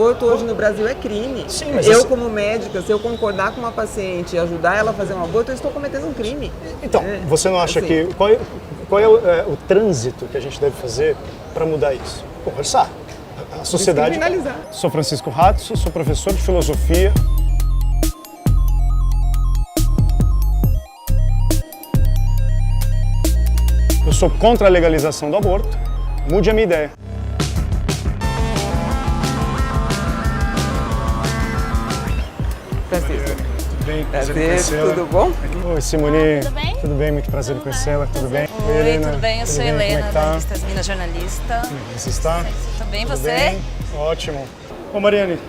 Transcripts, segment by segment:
Aborto hoje no Brasil é crime. Sim, mas eu, como médica, se eu concordar com uma paciente e ajudar ela a fazer um aborto, eu estou cometendo um crime. Então, você não acha assim, que... Qual é o trânsito que a gente deve fazer para mudar isso? Conversar. A sociedade... Descriminalizar. Sou Francisco Ratzo, sou professor de filosofia. Eu sou contra a legalização do aborto. Mude a minha ideia. Francisco. Tudo bem? Francisco, tudo bom? Oi, Simone. Tudo bem? Tudo bem, muito prazer em conhecê-la. Tudo bem? Oi, Helena. tudo bem? Eu sou Como é Helena, que tá? da revista As Minas Jornalista. Você está? Tudo bem, Tudo você? bem? Ótimo. Ô, Mariane,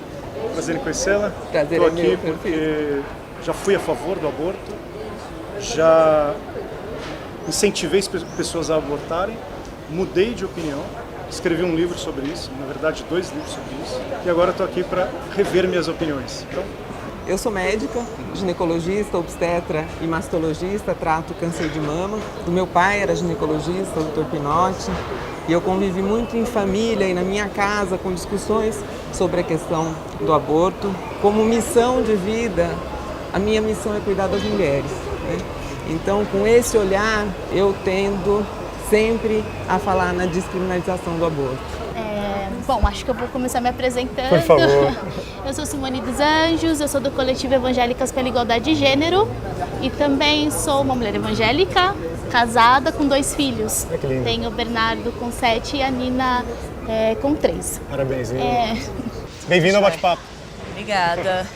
prazer em conhecê-la. Prazer Estou é aqui meu, porque já fui a favor do aborto, já incentivei as pessoas a abortarem, mudei de opinião, escrevi um livro sobre isso, na verdade 2 livros sobre isso, e agora estou aqui para rever minhas opiniões. Então, Eu sou médica, ginecologista, obstetra e mastologista, trato câncer de mama. O meu pai era ginecologista, o Dr. Pinotti, e eu convivi muito em família e na minha casa com discussões sobre a questão do aborto. Como missão de vida, a minha missão é cuidar das mulheres, né? Então, com esse olhar, eu tendo sempre a falar na descriminalização do aborto. Bom, acho que eu vou começar me apresentando. Por favor. Eu sou Simone dos Anjos, eu sou do coletivo Evangélicas pela Igualdade de Gênero e também sou uma mulher evangélica, casada com 2 filhos. Que lindo. Tenho o Bernardo com 7 e a Nina com 3. parabéns. É, Bem-vindo ao bate-papo. Obrigada.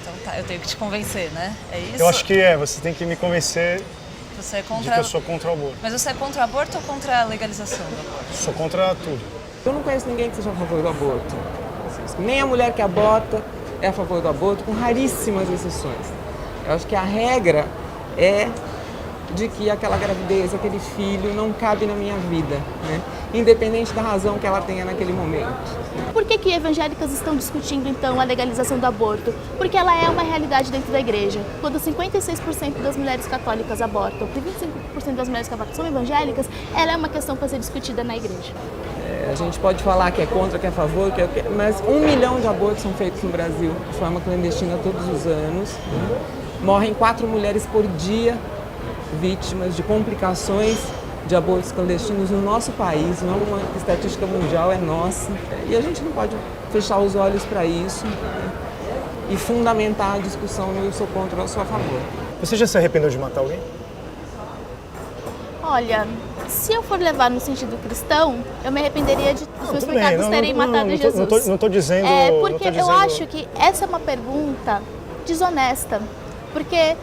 Então tá, eu tenho que te convencer, né? É isso? Eu acho que você tem que me convencer Você é de contra... que eu sou contra o aborto. Mas você é contra o aborto ou contra a legalização do aborto? Sou contra tudo. Eu não conheço ninguém que seja a favor do aborto. Nem a mulher que aborta é a favor do aborto, com raríssimas exceções. Eu acho que a regra é de que aquela gravidez, aquele filho não cabe na minha vida, né? Independente da razão que ela tenha naquele momento. Por que evangélicas estão discutindo, então, a legalização do aborto? Porque ela é uma realidade dentro da igreja. Quando 56% das mulheres católicas abortam e 25% das mulheres que abortam são evangélicas, ela é uma questão para ser discutida na igreja. A gente pode falar que é contra, que é a favor, mas 1 milhão de abortos são feitos no Brasil de forma clandestina todos os anos, né? Morrem 4 mulheres por dia vítimas de complicações de abortos clandestinos no nosso país, não é uma estatística mundial, é nossa. E a gente não pode fechar os olhos para isso, né? E fundamentar a discussão no eu sou contra ou eu sou a favor. Você já se arrependeu de matar alguém? Olha, se eu for levar no sentido cristão, eu me arrependeria de os meus tudo bem. pecados terem matado Jesus. Não tô dizendo... Porque eu acho que essa é uma pergunta desonesta. Porque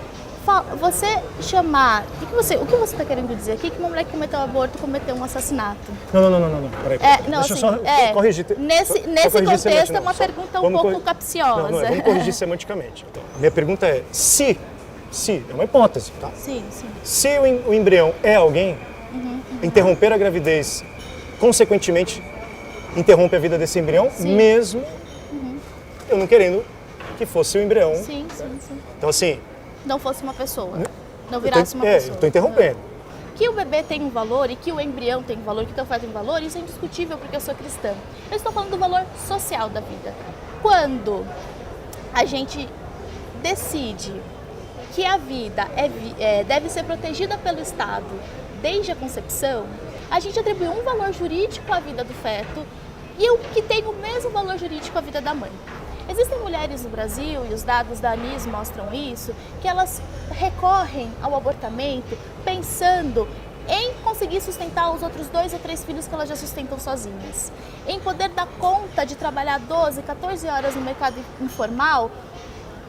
você chamar... O que você está querendo dizer aqui? Que uma mulher que cometeu aborto cometeu um assassinato. Não. Peraí. Deixa eu só corrigir. Nesse contexto é uma pergunta um pouco capciosa. Vamos corrigir semanticamente. Então, a minha pergunta é, se, é uma hipótese, tá? Sim. Se o embrião é alguém, interromper a gravidez, consequentemente, interrompe a vida desse embrião, mesmo eu não querendo que fosse o embrião. Sim. Então, assim... Não fosse uma pessoa. Não virasse uma pessoa. Eu estou interrompendo. Que o bebê tem um valor e que o embrião tem um valor, que o teu feto tem um valor, isso é indiscutível porque eu sou cristã. Eu estou falando do valor social da vida. Quando a gente decide que a vida deve ser protegida pelo Estado desde a concepção, a gente atribui um valor jurídico à vida do feto e o que tem o mesmo valor jurídico à vida da mãe. Existem mulheres no Brasil, e os dados da Anis mostram isso, que elas recorrem ao abortamento pensando em conseguir sustentar os outros 2 ou 3 filhos que elas já sustentam sozinhas. Em poder dar conta de trabalhar 12, 14 horas no mercado informal,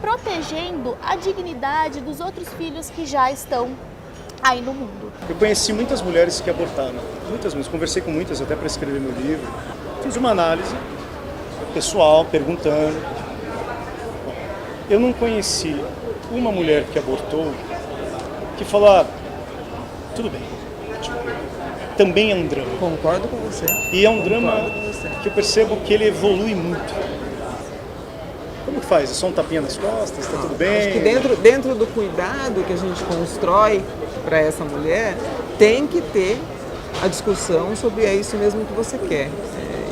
protegendo a dignidade dos outros filhos que já estão aí no mundo. Eu conheci muitas mulheres que abortaram, muitas mesmo, conversei com muitas até para escrever meu livro, fiz uma análise pessoal, perguntando. Bom, eu não conheci uma mulher que abortou que falou, tudo bem, tipo, também é um drama. Concordo com você. E é um drama que eu percebo que ele evolui muito. Como que faz? É só um tapinha nas costas, tá tudo bem? Acho que dentro do cuidado que a gente constrói para essa mulher, tem que ter a discussão sobre é isso mesmo que você quer.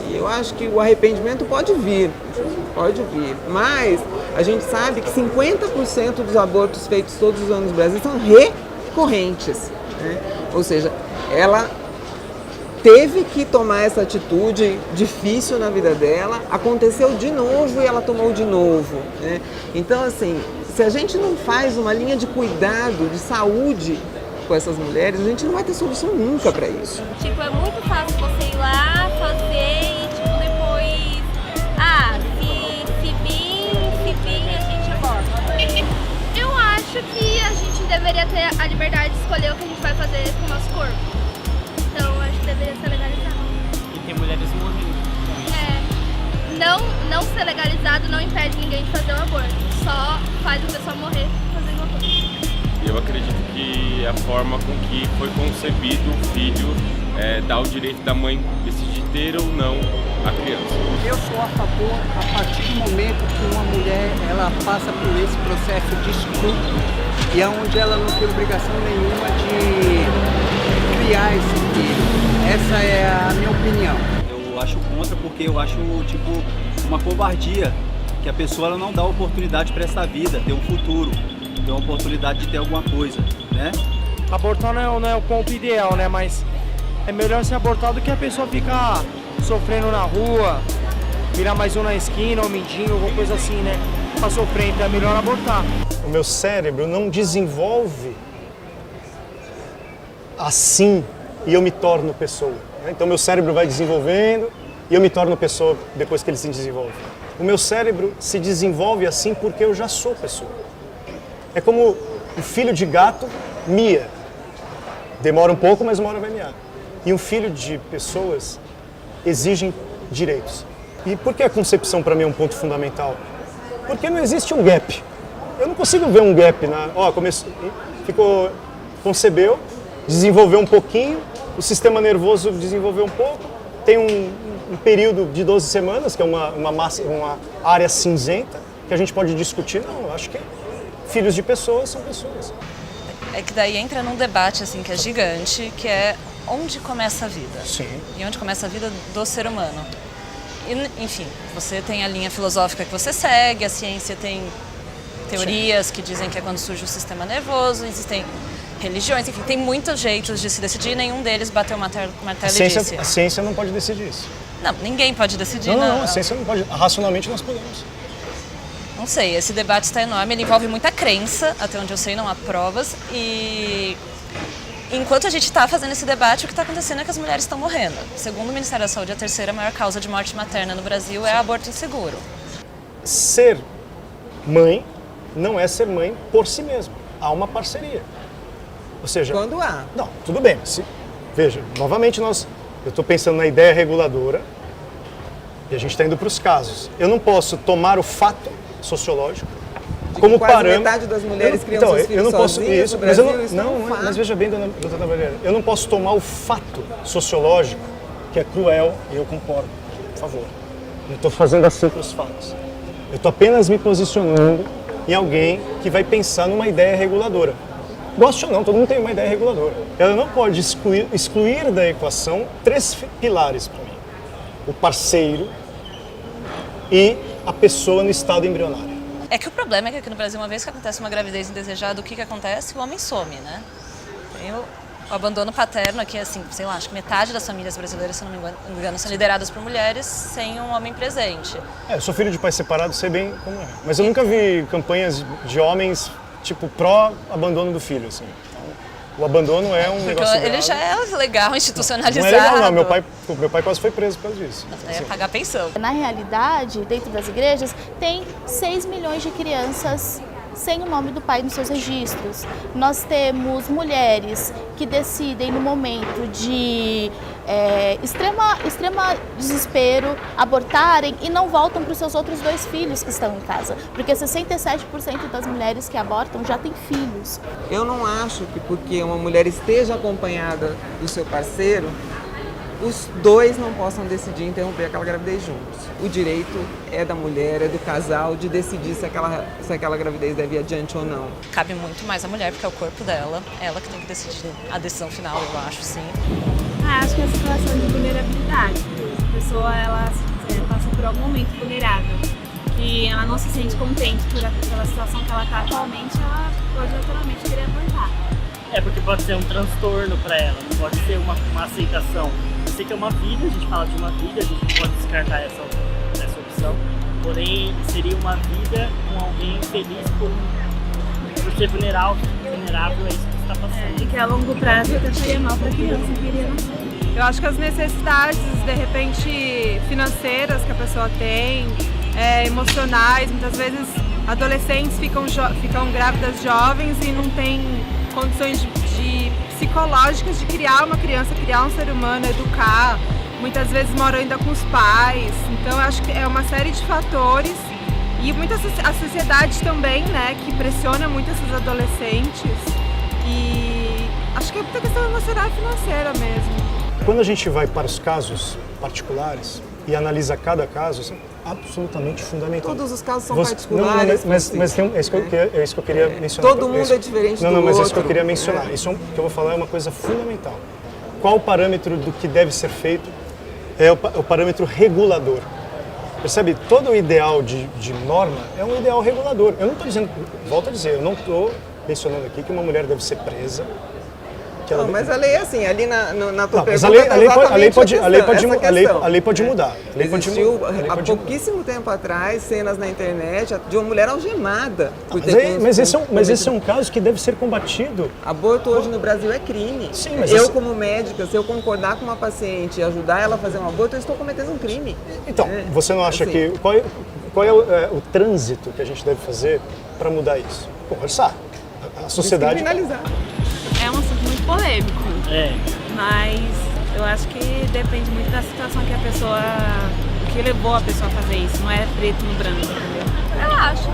E eu acho que o arrependimento pode vir, mas a gente sabe que 50% dos abortos feitos todos os anos no Brasil são recorrentes, né? Ou seja, ela teve que tomar essa atitude difícil na vida dela, aconteceu de novo e ela tomou de novo, né? Então, assim, se a gente não faz uma linha de cuidado, de saúde com essas mulheres, a gente não vai ter solução nunca para isso. Tipo, é muito fácil você ir lá, fazer e, tipo, depois... se vir, a gente aborta. Eu acho que a gente deveria ter a liberdade de escolher o que a gente vai fazer com o nosso corpo. Então, eu acho que deveria ser legalizado. E tem mulheres morrendo. Não ser legalizado não impede ninguém de fazer o aborto. Só faz a pessoa morrer fazendo o aborto. Eu acredito que a forma com que foi concebido o filho dá o direito da mãe decidir ter ou não a criança. Eu sou a favor a partir do momento que uma mulher ela passa por esse processo de estupro e é onde ela não tem obrigação nenhuma de criar esse filho. Essa é a minha opinião. Eu acho contra porque eu acho tipo uma covardia que a pessoa ela não dá oportunidade para essa vida, ter um futuro, ter uma oportunidade de ter alguma coisa, né? Abortar não é o ponto ideal, né? Mas é melhor ser abortado do que a pessoa ficar sofrendo na rua, virar mais um na esquina, ou mendigo, alguma coisa assim, né? Pra sofrer, então é melhor abortar. O meu cérebro não desenvolve assim e eu me torno pessoa, né? Então meu cérebro vai desenvolvendo e eu me torno pessoa depois que ele se desenvolve. O meu cérebro se desenvolve assim porque eu já sou pessoa. É como o filho de gato mia. Demora um pouco, mas uma hora vai miar. E um filho de pessoas exigem direitos. E por que a concepção para mim é um ponto fundamental? Porque não existe um gap. Eu não consigo ver um gap na... concebeu, desenvolveu um pouquinho, o sistema nervoso desenvolveu um pouco, tem um período de 12 semanas, que é uma área cinzenta, que a gente pode discutir. Não, eu acho que filhos de pessoas são pessoas. É que daí entra num debate assim que é gigante, que é onde começa a vida. Sim. E onde começa a vida do ser humano. E, enfim, você tem a linha filosófica que você segue, a ciência tem teorias que dizem que é quando surge o sistema nervoso, existem religiões, enfim, tem muitos jeitos de se decidir, nenhum deles bateu o martelo e disse. A ciência não pode decidir isso. Não, ninguém pode decidir. Não, a ciência não pode. Racionalmente nós podemos. Não sei, esse debate está enorme, ele envolve muita crença, até onde eu sei não há provas, e enquanto a gente está fazendo esse debate, o que está acontecendo é que as mulheres estão morrendo. Segundo o Ministério da Saúde, a terceira maior causa de morte materna no Brasil é aborto inseguro. Ser mãe não é ser mãe por si mesmo, há uma parceria. Ou seja... Quando há. Não, tudo bem, mas veja, novamente eu estou pensando na ideia reguladora e a gente está indo para os casos. Eu não posso tomar o fato sociológico como parâmetro. Metade das mulheres criam seus filhos eu não posso sozinhas isso, no Brasil, mas veja bem, doutora Valera, eu não posso tomar o fato sociológico que é cruel e eu concordo, por favor. Eu estou fazendo assim para os fatos. Eu estou apenas me posicionando em alguém que vai pensar numa ideia reguladora. Gosto ou não, todo mundo tem uma ideia reguladora. Ela não pode excluir da equação 3 pilares para mim. O parceiro e a pessoa no estado embrionário. É que o problema é que aqui no Brasil, uma vez que acontece uma gravidez indesejada, o que acontece? O homem some, né? Tem o abandono paterno aqui, assim, sei lá, acho que metade das famílias brasileiras, se não me engano, são lideradas por mulheres sem um homem presente. Eu sou filho de pai separado, sei bem como é. Mas eu nunca vi campanhas de homens, tipo, pró-abandono do filho, assim. O abandono é um negócio ele grave. já é legal, institucionalizado. Não é legal, não. Meu pai quase foi preso por causa disso. É pagar pensão. Na realidade, dentro das igrejas, tem 6 milhões de crianças sem o nome do pai nos seus registros. Nós temos mulheres que decidem no momento de extrema desespero abortarem e não voltam para os seus outros 2 filhos que estão em casa, porque 67% das mulheres que abortam já têm filhos. Eu não acho que porque uma mulher esteja acompanhada do seu parceiro, os 2 não possam decidir interromper aquela gravidez juntos. O direito é da mulher, é do casal, de decidir se aquela gravidez deve ir adiante ou não. Cabe muito mais à mulher, porque é o corpo dela, ela que tem que decidir a decisão final, eu acho, sim. Acho que é a situação de vulnerabilidade. pessoa ela passa por algum momento vulnerável, que ela não se sente contente pela situação que ela está atualmente, ela pode naturalmente querer abortar. É porque pode ser um transtorno para ela, não pode ser uma aceitação. Eu sei que é uma vida, a gente fala de uma vida, a gente não pode descartar essa opção, porém seria uma vida com alguém feliz por ser vulnerável a isso que está passando. E que a longo prazo até faria mal para a criança que iria nascer. Eu acho que as necessidades, de repente, financeiras que a pessoa tem, emocionais, muitas vezes adolescentes ficam grávidas jovens e não têm condições psicológicas de criar uma criança, criar um ser humano, educar. Muitas vezes moram ainda com os pais. Então, eu acho que é uma série de fatores. E a sociedade também, né, que pressiona muito esses adolescentes. E acho que é muita questão emocional e financeira mesmo. Quando a gente vai para os casos particulares e analisa cada caso, isso é absolutamente fundamental. Todos os casos são particulares. Mas é isso que eu queria mencionar. Todo mundo é diferente do outro. Não, mas é isso que eu queria mencionar. Isso que eu vou falar é uma coisa fundamental. Qual o parâmetro do que deve ser feito? É o parâmetro regulador. Percebe? Todo o ideal de norma é um ideal regulador. Eu não estou dizendo, volto a dizer, eu não estou mencionando aqui que uma mulher deve ser presa. Não, mas a lei é assim, ali na tua pergunta a lei pode mudar. Existiu há pouquíssimo tempo atrás cenas na internet de uma mulher algemada por ter mas esse é um caso que deve ser combatido. Aborto hoje no Brasil é crime. Sim, mas como médica, se eu concordar com uma paciente e ajudar ela a fazer um aborto, eu estou cometendo um crime. Então, você não acha que... Qual é o trânsito que a gente deve fazer para mudar isso? Conversar. A sociedade... Descriminalizar. É um assunto muito polêmico, mas eu acho que depende muito da situação que a pessoa, o que levou a pessoa a fazer isso, não é preto no branco, entendeu? Eu acho.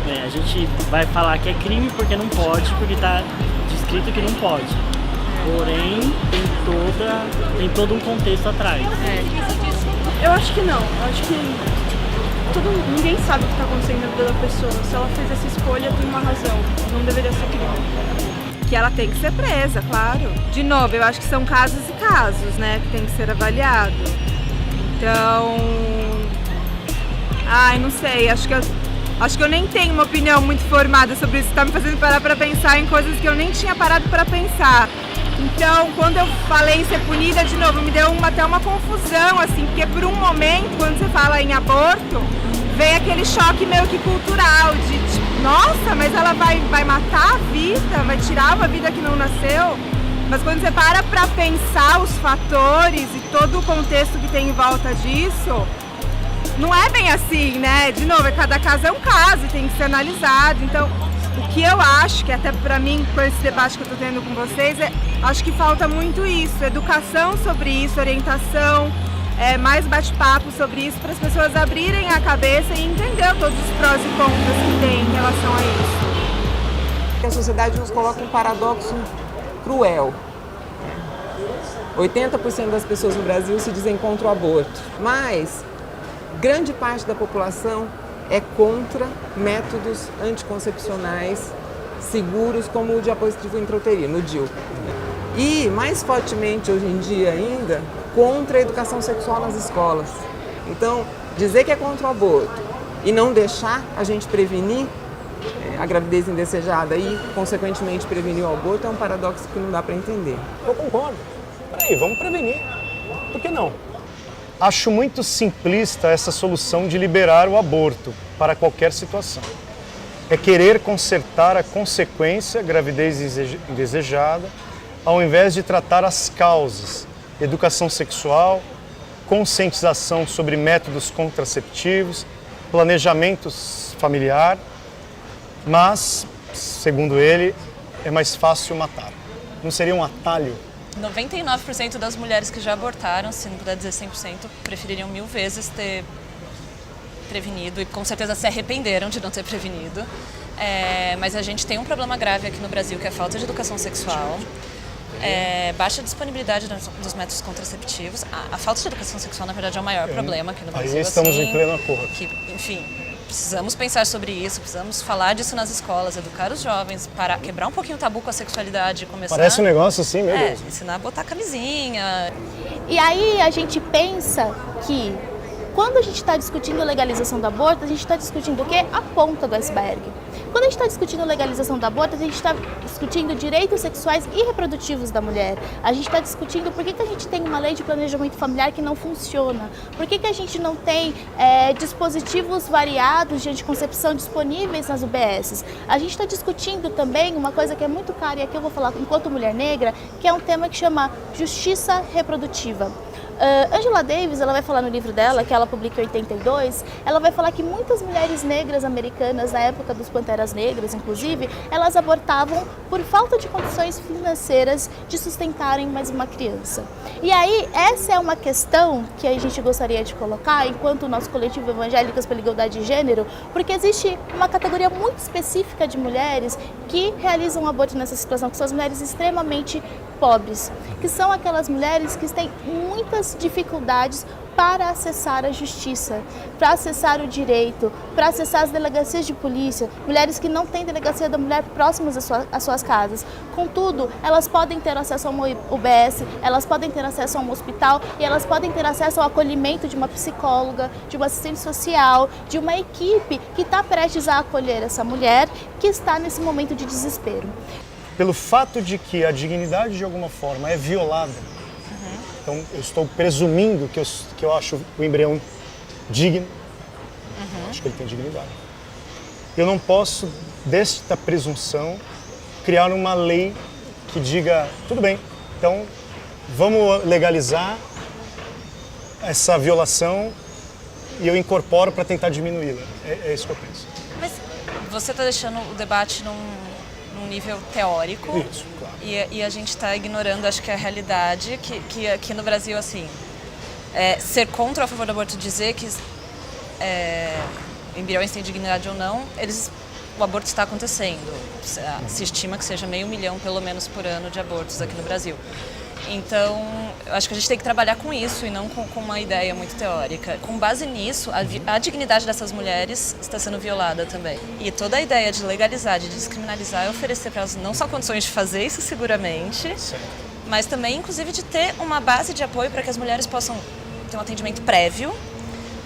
A gente vai falar que é crime porque não pode, porque está descrito que não pode. Porém, tem todo um contexto atrás. Eu acho que não, eu acho que ninguém sabe o que está acontecendo na vida da pessoa. Se ela fez essa escolha, tem uma razão, não deveria ser crime. Que ela tem que ser presa, claro. De novo, eu acho que são casos e casos, né, que tem que ser avaliado. Então, não sei, acho que eu nem tenho uma opinião muito formada sobre isso. Está me fazendo parar para pensar em coisas que eu nem tinha parado para pensar. Então, quando eu falei em ser punida, de novo, me deu até uma confusão, assim, porque por um momento, quando você fala em aborto, vem aquele choque meio que cultural, de tipo, nossa, mas ela vai matar a vida, vai tirar uma vida que não nasceu. Mas quando você para pensar os fatores e todo o contexto que tem em volta disso, não é bem assim, né? De novo, cada caso é um caso, tem que ser analisado. Então, o que eu acho, que até pra mim, com esse debate que eu tô tendo com vocês, acho que falta muito isso, educação sobre isso, orientação, mais bate-papo sobre isso, para as pessoas abrirem a cabeça e entender todos os prós e contras que tem em relação a isso. A sociedade nos coloca um paradoxo cruel. 80% das pessoas no Brasil se dizem contra o aborto, mas grande parte da população é contra métodos anticoncepcionais seguros como o dispositivo intrauterino, o DIU. E, mais fortemente hoje em dia ainda, contra a educação sexual nas escolas. Então, dizer que é contra o aborto e não deixar a gente prevenir a gravidez indesejada e, consequentemente, prevenir o aborto é um paradoxo que não dá para entender. Eu concordo. Peraí, vamos prevenir. Por que não? Acho muito simplista essa solução de liberar o aborto para qualquer situação. É querer consertar a consequência, gravidez indesejada, ao invés de tratar as causas, educação sexual, conscientização sobre métodos contraceptivos, planejamento familiar, mas, segundo ele, é mais fácil matar. Não seria um atalho? 99% das mulheres que já abortaram, se não puder dizer 100%, prefeririam 1000 vezes ter prevenido e com certeza se arrependeram de não ter prevenido. Mas a gente tem um problema grave aqui no Brasil, que é a falta de educação sexual, baixa disponibilidade dos métodos contraceptivos. A falta de educação sexual, na verdade, é o maior problema aqui no Brasil. Aí estamos em pleno acordo. Enfim, precisamos pensar sobre isso, precisamos falar disso nas escolas, educar os jovens, para quebrar um pouquinho o tabu com a sexualidade e começar... Parece um negócio assim, meu Deus. Ensinar a botar camisinha. E aí a gente pensa que quando a gente está discutindo a legalização do aborto, a gente está discutindo o quê? A ponta do iceberg. Quando a gente está discutindo a legalização do aborto, a gente está discutindo direitos sexuais e reprodutivos da mulher. A gente está discutindo por que a gente tem uma lei de planejamento familiar que não funciona. Por que a gente não tem dispositivos variados de anticoncepção disponíveis nas UBSs. A gente está discutindo também uma coisa que é muito cara, e aqui eu vou falar enquanto mulher negra, que é um tema que chama justiça reprodutiva. Angela Davis, ela vai falar no livro dela, que ela publica em 82, ela vai falar que muitas mulheres negras americanas, na época dos Panteras Negras, inclusive, elas abortavam por falta de condições financeiras de sustentarem mais uma criança. E aí, essa é uma questão que a gente gostaria de colocar, enquanto o nosso coletivo Evangélicas pela Igualdade de Gênero, porque existe uma categoria muito específica de mulheres que realizam aborto nessa situação, que são as mulheres extremamente pobres, que são aquelas mulheres que têm muitas dificuldades para acessar a justiça, para acessar o direito, para acessar as delegacias de polícia, mulheres que não têm delegacia da mulher próximas às suas casas. Contudo, elas podem ter acesso a uma UBS, elas podem ter acesso a um hospital e elas podem ter acesso ao acolhimento de uma psicóloga, de uma assistente social, de uma equipe que está prestes a acolher essa mulher que está nesse momento de desespero. Pelo fato de que a dignidade de alguma forma é violada, então eu estou presumindo que eu acho o embrião digno, acho que ele tem dignidade. Eu não posso, desta presunção, criar uma lei que diga, tudo bem, então vamos legalizar essa violação e eu incorporo para tentar diminuí-la. É isso que eu penso. Mas você está deixando o debate num nível teórico. Isso, claro. E a gente está ignorando, acho que a realidade, que aqui no Brasil, assim, ser contra ou a favor do aborto, dizer que embriões têm dignidade ou não, o aborto está acontecendo. Se estima que seja 500 mil, pelo menos, por ano de abortos aqui no Brasil. Então, eu acho que a gente tem que trabalhar com isso e não com uma ideia muito teórica. Com base nisso, a dignidade dessas mulheres está sendo violada também. E toda a ideia de legalizar, de descriminalizar, é oferecer para elas não só condições de fazer isso seguramente, mas também, inclusive, de ter uma base de apoio para que as mulheres possam ter um atendimento prévio,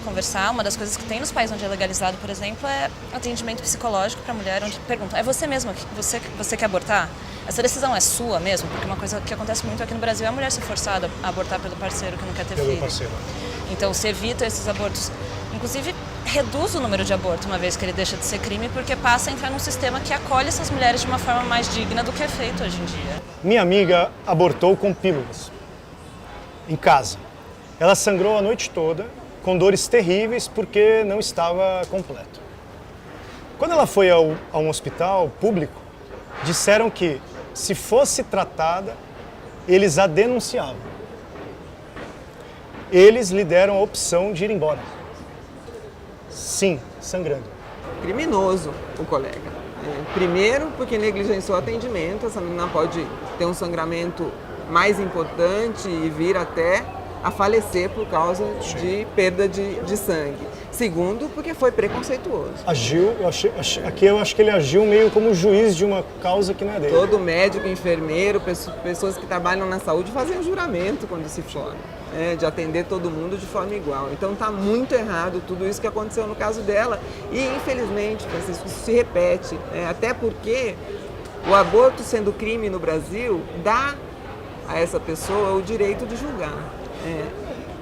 conversar. Uma das coisas que tem nos países onde é legalizado, por exemplo, é atendimento psicológico para a mulher, onde perguntam, é você mesma, você quer abortar? Essa decisão é sua mesmo? Porque uma coisa que acontece muito aqui no Brasil é a mulher ser forçada a abortar pelo parceiro que não quer ter filho. Então se evita esses abortos. Inclusive, reduz o número de abortos, uma vez que ele deixa de ser crime, porque passa a entrar num sistema que acolhe essas mulheres de uma forma mais digna do que é feito hoje em dia. Minha amiga abortou com pílulas, em casa. Ela sangrou a noite toda, com dores terríveis, porque não estava completo. Quando ela foi a um hospital público, disseram que, se fosse tratada, eles a denunciavam. Eles lhe deram a opção de ir embora. Sim, sangrando. Criminoso o colega. Primeiro, porque negligenciou o atendimento. Essa menina pode ter um sangramento mais importante e vir até a falecer por causa de perda de sangue. Segundo, porque foi preconceituoso. Agiu, aqui eu acho que ele agiu meio como juiz de uma causa que não é dele. Todo médico, enfermeiro, pessoas que trabalham na saúde fazem um juramento quando se formam, de atender todo mundo de forma igual. Então está muito errado tudo isso que aconteceu no caso dela. E infelizmente, Francisco, isso se repete, até porque o aborto sendo crime no Brasil dá a essa pessoa o direito de julgar,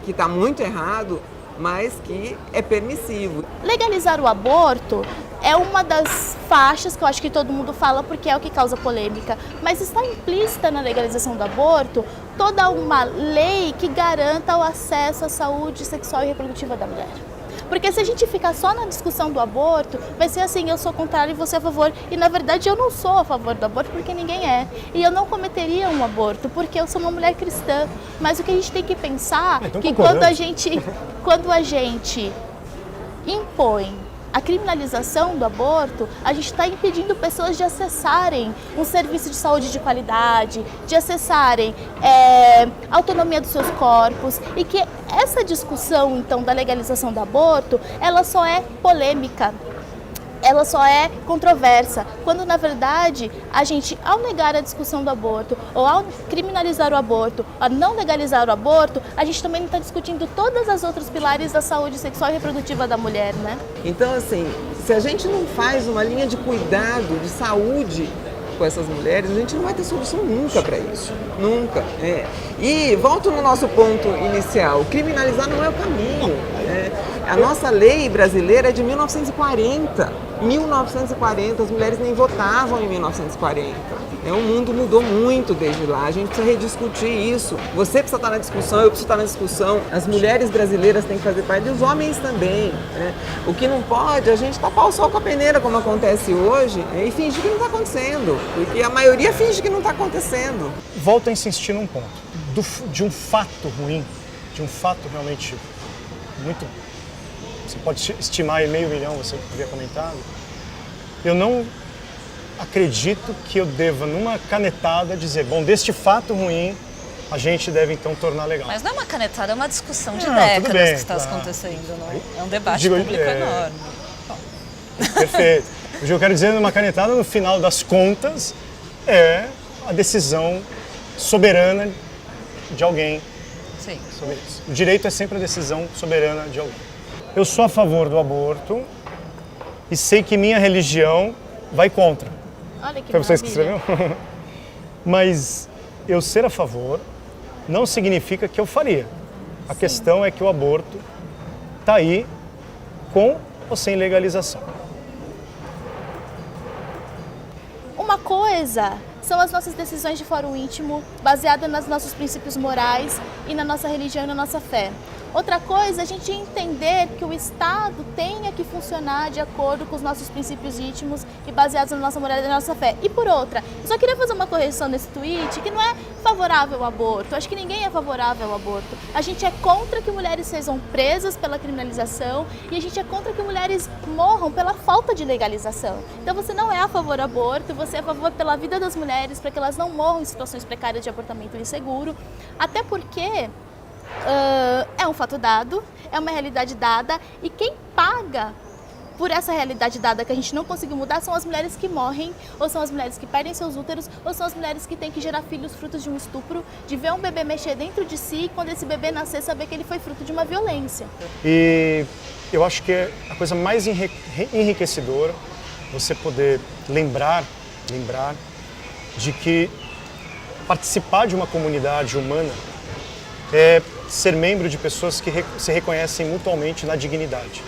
que está muito errado, mas que é permissivo. Legalizar o aborto é uma das faixas que eu acho que todo mundo fala porque é o que causa polêmica, mas está implícita na legalização do aborto toda uma lei que garanta o acesso à saúde sexual e reprodutiva da mulher. Porque se a gente ficar só na discussão do aborto, vai ser assim, eu sou contrário e você é a favor. E na verdade eu não sou a favor do aborto porque ninguém é. E eu não cometeria um aborto porque eu sou uma mulher cristã. Mas o que a gente tem que pensar é que quando a gente impõe a criminalização do aborto, a gente está impedindo pessoas de acessarem um serviço de saúde de qualidade, de acessarem a autonomia dos seus corpos, e que essa discussão, então, da legalização do aborto, ela só é polêmica ela só é controversa, quando na verdade a gente, ao negar a discussão do aborto, ou ao criminalizar o aborto, a não legalizar o aborto, a gente também está discutindo todas as outras pilares da saúde sexual e reprodutiva da mulher, né? Então, assim, se a gente não faz uma linha de cuidado, de saúde com essas mulheres, a gente não vai ter solução nunca para isso. Nunca. E volto no nosso ponto inicial, criminalizar não é o caminho. A nossa lei brasileira é de 1940. 1940, as mulheres nem votavam em 1940. O mundo mudou muito desde lá, a gente precisa rediscutir isso. Você precisa estar na discussão, eu preciso estar na discussão. As mulheres brasileiras têm que fazer parte, e os homens também. O que não pode, a gente tapar o sol com a peneira, como acontece hoje, e fingir que não está acontecendo. Porque a maioria finge que não está acontecendo. Volto a insistir num ponto. De um fato ruim, de um fato realmente muito... Você pode estimar em 500 mil, você havia comentado. Eu não acredito que eu deva, numa canetada, dizer, bom, deste fato ruim, a gente deve então tornar legal. Mas não é uma canetada, é uma discussão de décadas que está acontecendo. Não? É um debate público enorme. Perfeito. O que eu quero dizer numa canetada, no final das contas, é a decisão soberana de alguém. Sim. Sobre isso. O direito é sempre a decisão soberana de alguém. Eu sou a favor do aborto e sei que minha religião vai contra. Olha que Foi você que escreveu? Mas eu ser a favor não significa que eu faria. A questão é que o aborto está aí com ou sem legalização. Uma coisa são as nossas decisões de fórum íntimo, baseadas nos nossos princípios morais e na nossa religião e na nossa fé. Outra coisa é a gente entender que o Estado tenha que funcionar de acordo com os nossos princípios íntimos e baseados na nossa moral e na nossa fé. E por outra, eu só queria fazer uma correção nesse tweet, que não é favorável ao aborto. Acho que ninguém é favorável ao aborto. A gente é contra que mulheres sejam presas pela criminalização e a gente é contra que mulheres morram pela falta de legalização. Então você não é a favor do aborto, você é a favor pela vida das mulheres, para que elas não morram em situações precárias de abortamento inseguro. Até porque... é um fato dado, é uma realidade dada e quem paga por essa realidade dada que a gente não conseguiu mudar são as mulheres que morrem, ou são as mulheres que perdem seus úteros, ou são as mulheres que têm que gerar filhos frutos de um estupro, de ver um bebê mexer dentro de si e quando esse bebê nascer saber que ele foi fruto de uma violência. E eu acho que é a coisa mais enriquecedora você poder lembrar de que participar de uma comunidade humana é ser membro de pessoas que se reconhecem mutuamente na dignidade.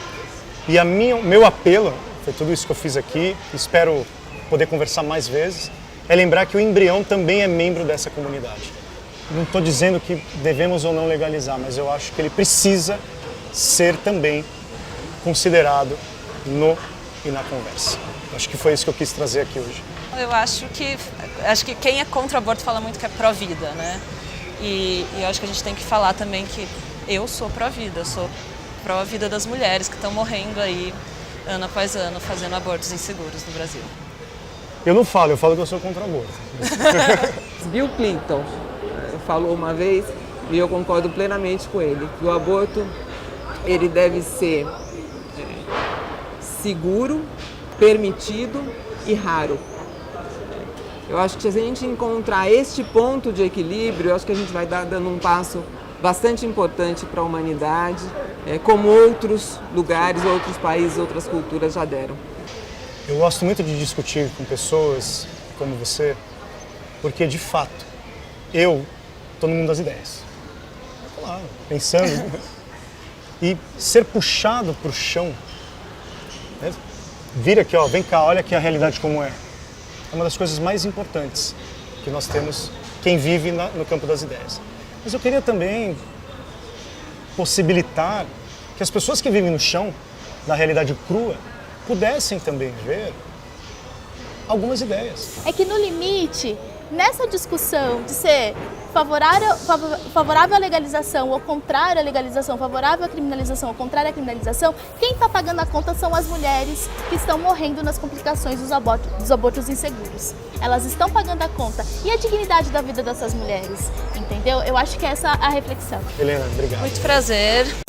E meu apelo, foi tudo isso que eu fiz aqui, espero poder conversar mais vezes, é lembrar que o embrião também é membro dessa comunidade. Não estou dizendo que devemos ou não legalizar, mas eu acho que ele precisa ser também considerado no e na conversa. Acho que foi isso que eu quis trazer aqui hoje. Eu acho que quem é contra o aborto fala muito que é pró-vida, né? E eu acho que a gente tem que falar também que eu sou pró-vida, eu sou pró-vida das mulheres que estão morrendo aí ano após ano fazendo abortos inseguros no Brasil. Eu não falo, eu falo que eu sou contra o aborto. Bill Clinton falou uma vez, e eu concordo plenamente com ele, que o aborto ele deve ser seguro, permitido e raro. Eu acho que se a gente encontrar este ponto de equilíbrio, eu acho que a gente vai dando um passo bastante importante para a humanidade, como outros lugares, outros países, outras culturas já deram. Eu gosto muito de discutir com pessoas como você, porque de fato, eu estou no mundo das ideias. Estou lá, pensando. E ser puxado para o chão, né? Vir aqui, ó, vem cá, olha aqui a realidade como é. É uma das coisas mais importantes que nós temos, quem vive no campo das ideias. Mas eu queria também possibilitar que as pessoas que vivem no chão, na realidade crua, pudessem também ver algumas ideias. É que no limite, nessa discussão de ser favorável à legalização ou contrário à legalização, favorável à criminalização ou contrário à criminalização, quem está pagando a conta são as mulheres que estão morrendo nas complicações dos abortos inseguros. Elas estão pagando a conta. E a dignidade da vida dessas mulheres, entendeu? Eu acho que essa é a reflexão. Helena, obrigado. Muito prazer.